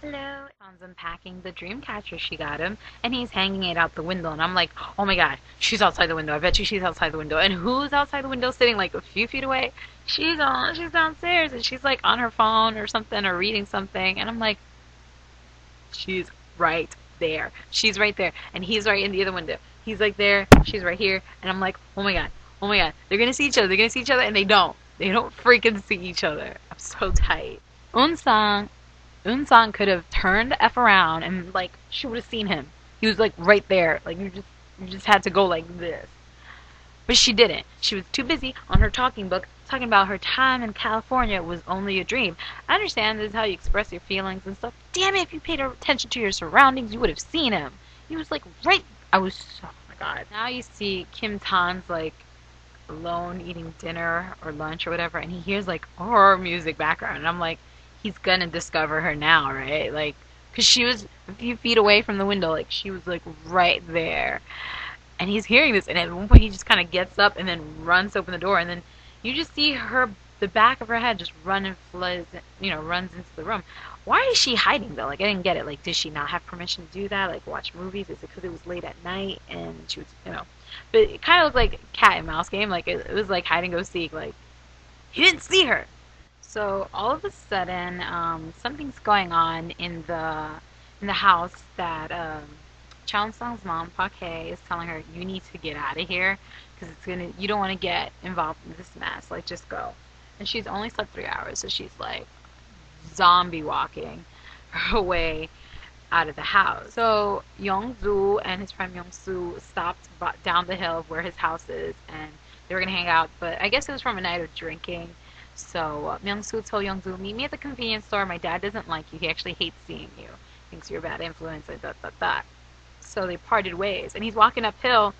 Hello. John's unpacking the dream catcher she got him, and he's hanging it out the window. And I'm like, oh my god, she's outside the window. I bet you she's outside the window. And who's outside the window sitting like a few feet away? She's downstairs, and she's like on her phone or something or reading something. And I'm like, she's right there. She's right there. And he's right in the other window. He's like there. She's right here. And I'm like, oh my god. Oh my god. They're gonna see each other. They're gonna see each other. And they don't. They don't freaking see each other. I'm so tight. Eun-sang could have turned the F around and like she would have seen him. He was like right there. Like you just had to go like this. But she didn't. She was too busy on her talking book talking about her time in California was only a dream. I understand this is how you express your feelings and stuff. Damn it, if you paid attention to your surroundings, you would have seen him. He was like right. Oh my god. Now you see Kim Tan's like alone eating dinner or lunch or whatever, and he hears like horror music background, and I'm like, he's gonna discover her now, right? Like, cause she was a few feet away from the window, like she was like right there, and he's hearing this, and at one point he just kind of gets up and then runs to open the door, and then you just see her, the back of her head just run and flies, runs into the room. Why is she hiding though? Like, I didn't get it. Like, did she not have permission to do that? Like, watch movies? Is it because it was late at night and she was. But it kind of looked like a cat and mouse game. Like, it was like hide and go seek. Like, he didn't see her. So all of a sudden, something's going on in the house that Cheon-sung's mom, Park Hae, is telling her, you need to get out of here because you don't want to get involved in this mess. Like, just go. And she's only slept 3 hours, so she's like zombie walking her way out of the house. So Young-soo and his friend Myung-soo stopped down the hill of where his house is, and they were gonna hang out. But I guess it was from a night of drinking. So Myung-soo told Young-soo, meet me at the convenience store. My dad doesn't like you. He actually hates seeing you. Thinks you're a bad influence. And dot dot dot. So they parted ways, and he's walking uphill.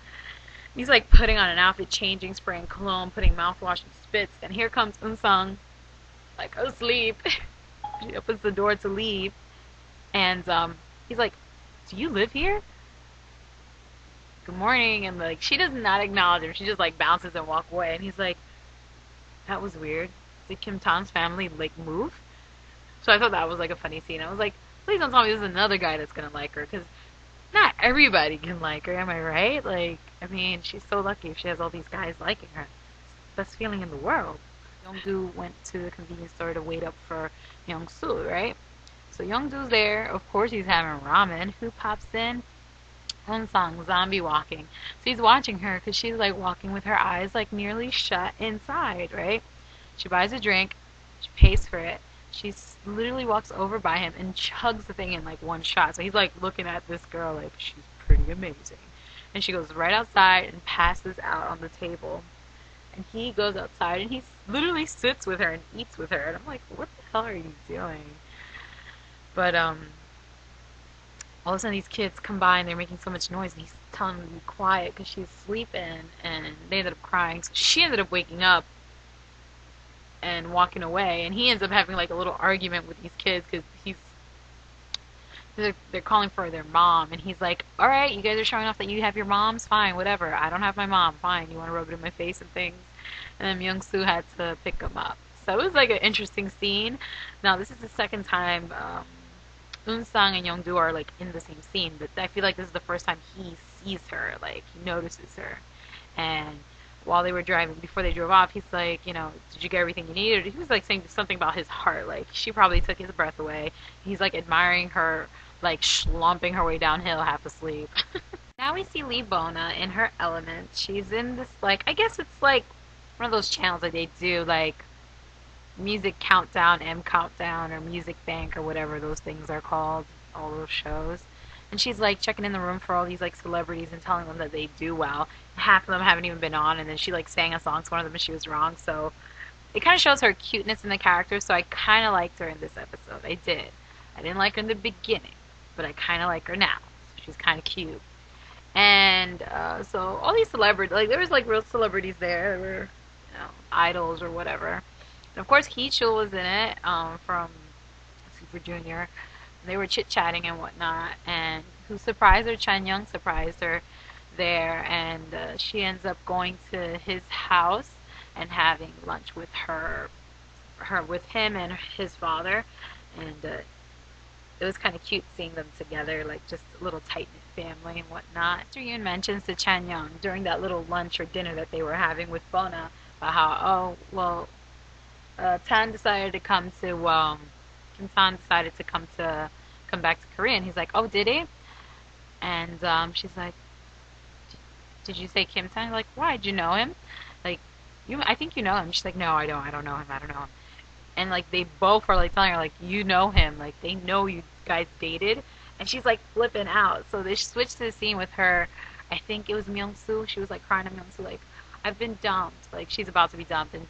He's like putting on an outfit, changing, spraying cologne, putting mouthwash and spits. And here comes Eun-sang, like asleep. She opens the door to leave, and he's like, "Do you live here? Good morning." And like she does not acknowledge him. She just like bounces and walks away. And he's like, "That was weird. Did Kim Tan's family like move?" So I thought that was like a funny scene. I was like, "Please don't tell me this is another guy that's gonna like her, because not everybody can like her. Am I right? Like, I mean, she's so lucky if she has all these guys liking her. It's the best feeling in the world." Young-doo went to the convenience store to wait up for Young-soo, right? So Young-doo's there. Of course, he's having ramen. Who pops in? Eun-sang, zombie walking. So he's watching her because she's like walking with her eyes like nearly shut inside, right? She buys a drink. She pays for it. She literally walks over by him and chugs the thing in like one shot. So he's like looking at this girl like she's pretty amazing. And she goes right outside and passes out on the table. And he goes outside and he literally sits with her and eats with her. And I'm like, what the hell are you doing? But all of a sudden these kids come by and they're making so much noise, and he's telling them to be quiet because she's sleeping, and they ended up crying. So she ended up waking up and walking away, and he ends up having like a little argument with these kids because they're calling for their mom, and he's like, all right, you guys are showing off that you have your moms, fine, whatever. I don't have my mom, fine. You want to rub it in my face and things. And then Myung-soo had to pick him up. So it was like an interesting scene. Now this is the second time Eun-sang and Young-doo are like in the same scene, but I feel like this is the first time he sees her, like he notices her. And while they were driving, before they drove off, he's like, did you get everything you needed? He was like saying something about his heart, like she probably took his breath away. He's like admiring her, like schlumping her way downhill half asleep. Now we see Lee Bona in her element. She's in this like, I guess it's like one of those channels that they do like Music Countdown, M Countdown, or Music Bank, or whatever those things are called, all those shows. And she's like checking in the room for all these like celebrities and telling them that they do well. Half of them haven't even been on, and then she like sang a song to one of them and she was wrong. So it kind of shows her cuteness in the character. So I kind of liked her in this episode. I did. I didn't like her in the beginning, but I kind of like her now. So she's kind of cute. And so all these celebrities, like there was like real celebrities there. There were, idols or whatever. And of course, Hee-chul was in it from Super Junior. They were chit-chatting and whatnot, and who surprised her? Chan-young surprised her there, and she ends up going to his house and having lunch with with him and his father, and it was kind of cute seeing them together, like just a little tight-knit family and whatnot. Mr. Yoon mentions to Chan-young during that little lunch or dinner that they were having with Bona about how, oh, well, Tan decided to come to, Kim Tan decided to come back to Korea, and he's like, oh, did he? And she's like, did you say Kim Tan? Like, why? Did you know him? Like, I think you know him. She's like, no, I don't know him. I don't know him. And like they both are like telling her like, you know him. Like they know you guys dated. And she's like flipping out. So they switched to the scene with her. I think it was Myung-soo. She was like crying to Myung-soo like, I've been dumped. Like she's about to be dumped, and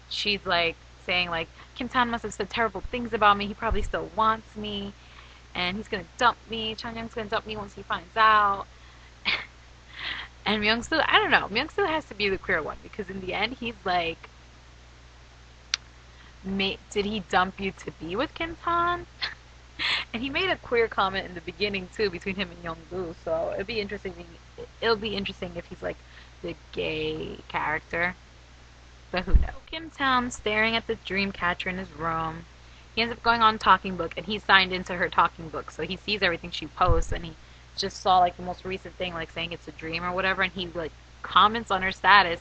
she's like saying like, Kim Tan must have said terrible things about me. He probably still wants me, and he's gonna dump me. Chan-young's gonna dump me once he finds out. And Myung-soo, I don't know. Myung-soo has to be the queer one because in the end, he's like, did he dump you to be with Kim Tan? And he made a queer comment in the beginning too between him and Young-gu. So it'll be interesting. It'll be interesting if he's like the gay character. But who knows? Kim Tan staring at the dream catcher in his room. He ends up going on Talking Book, and he's signed into her Talking Book, so he sees everything she posts, and he just saw like the most recent thing, like saying it's a dream or whatever, and he like comments on her status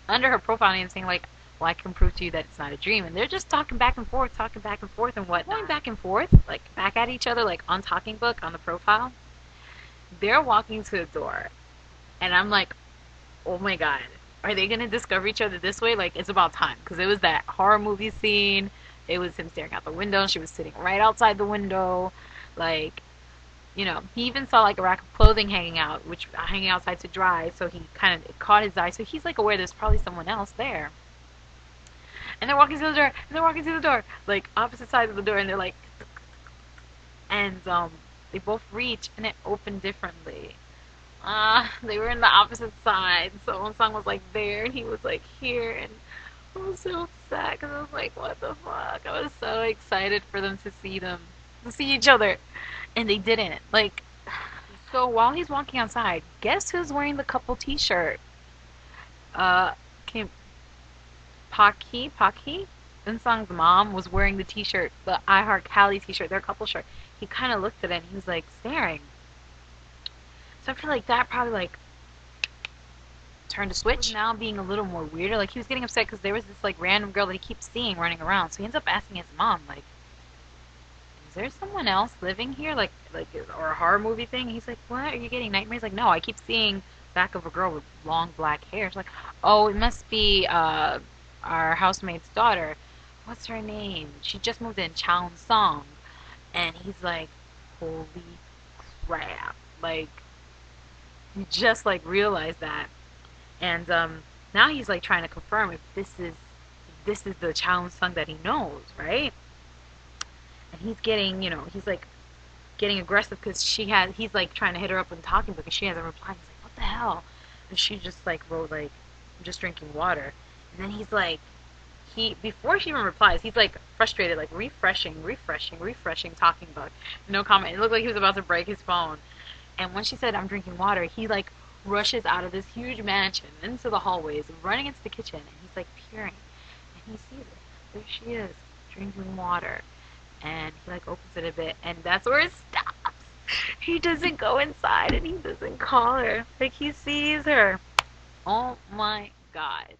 under her profile name saying like, well, I can prove to you that it's not a dream. And they're just talking back and forth and what, going back and forth, like back at each other, like on Talking Book on the profile. They're walking to the door, and I'm like, oh my god, are they gonna discover each other this way? Like it's about time, because it was that horror movie scene. It was him staring out the window, and she was sitting right outside the window, like. You know, he even saw like a rack of clothing hanging outside to dry, so he kind of, it caught his eye, so he's like aware there's probably someone else there. And they're walking to the door, like opposite sides of the door, and they're like, and they both reach, and it opened differently. They were in the opposite sides, so Won-sung was like there, and he was like here, and I was so sad, because I was like, what the fuck? I was so excited for them to see each other. And they didn't. Like, so while he's walking outside, guess who's wearing the couple t-shirt? Kim Pak-hee? Eun-sung's mom was wearing the t-shirt, the I Heart Cali t-shirt, their couple shirt. He kind of looked at it and he was like staring. So I feel like that probably like turned a switch. Now being a little more weirder. Like he was getting upset because there was this like random girl that he keeps seeing running around. So he ends up asking his mom like, is there someone else living here, like or a horror movie thing? He's like, what, are you getting nightmares? Like, no, I keep seeing back of a girl with long black hair. It's like, oh, it must be our housemate's daughter. What's her name? She just moved in, Song. And he's like, holy crap, like he just like realized that. And now he's like trying to confirm if this is the Song that he knows, right? And he's getting, he's like getting aggressive because he's like trying to hit her up with Talking Book and she hasn't replied. He's like, what the hell? And she just like wrote like, I'm just drinking water. And then he's like, before she even replies, he's like frustrated, like refreshing Talking Book. No comment. It looked like he was about to break his phone. And when she said, I'm drinking water, he like rushes out of this huge mansion into the hallways, running into the kitchen, and he's like peering. And he sees it. There she is, drinking water. And he like opens it a bit, and that's where it stops. He doesn't go inside, and he doesn't call her. Like he sees her. Oh my god.